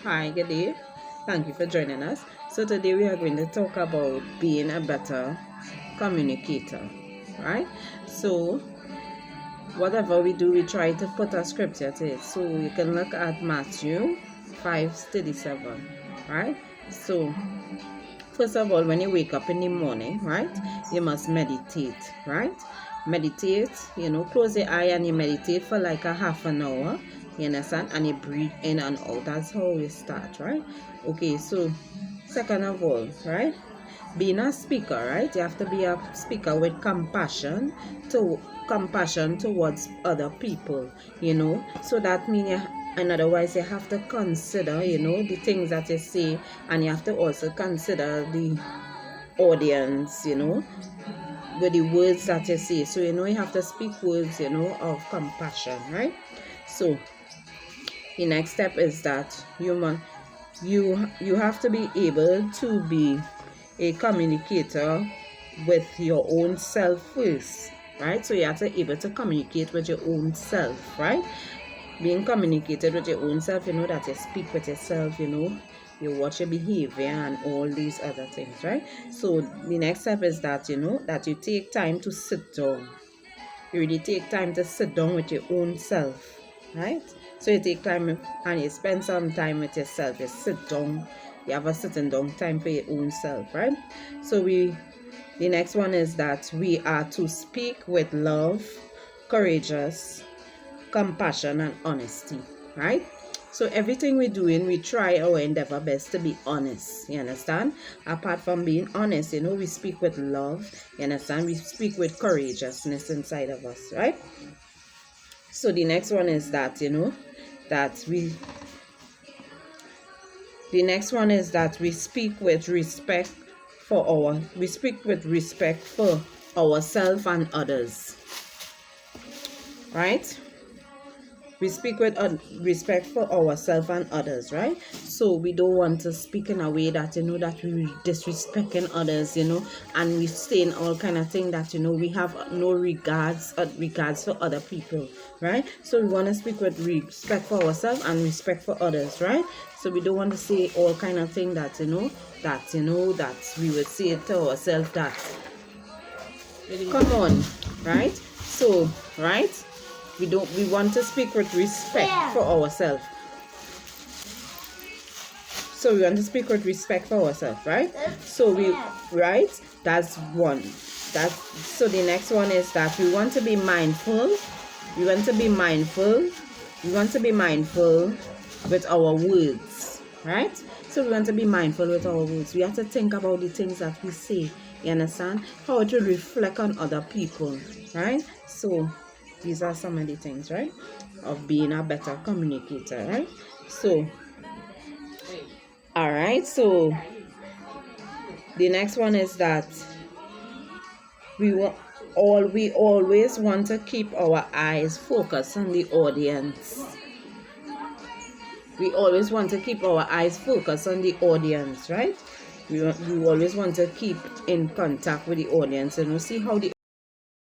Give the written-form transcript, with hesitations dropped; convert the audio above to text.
Hi, good day. Thank you for joining us. So today we are going to talk about being a better communicator, right? So whatever we do, we try to put a scripture to it. So you can look at Matthew 5:37, right? So first of all, when you wake up in the morning, right, you must meditate, right? Meditate, close your eye and you meditate for like a half an hour, you understand? And you breathe in and out. That's how we start, right? Okay, so second of all, right, being a speaker, right, you have to be a speaker with compassion towards other people, so that means and otherwise you have to consider, the things that you say, and you have to also consider the audience, with the words that you say. So you have to speak words, of compassion, right? So the next step is that you have to be able to be a communicator with your own self first, right? So you have to be able to communicate with your own self, right? Being communicated with your own self, that you speak with yourself, you watch your behavior and all these other things, right? So the next step is that that you take time to sit down. You really take time to sit down with your own self, right? So you take time and you spend some time with yourself. You sit down, you have a sitting down time for your own self, right? So the next one is that we are to speak with love, courageous, compassion, and honesty, right? So everything we're doing, we try our endeavor best to be honest, you understand? Apart from being honest, we speak with love, you understand? We speak with courageousness inside of us, right? So the next one is that, we speak with respect for ourselves and others, right? We speak with respect for ourselves and others, right? So we don't want to speak in a way that that we disrespecting others, and we say in all kind of thing that we have no regards for other people, right? So we want to speak with respect for ourselves and respect for others, right? So we don't want to say all kind of thing that that we would say to ourselves that come on, right? So right, we want to speak with respect for ourselves. So we want to speak with respect for ourselves, right? So that's one. So the next one is that we want to be mindful. We want to be mindful with our words, right? So we want to be mindful with our words. We have to think about the things that we say. You understand? How it will reflect on other people, right? So these are some of the things, right, of being a better communicator, right? So all right, so the next one is that we always want to keep our eyes focused on the audience. We always want to keep our eyes focused on the audience, right? We always want to keep in contact with the audience and see how the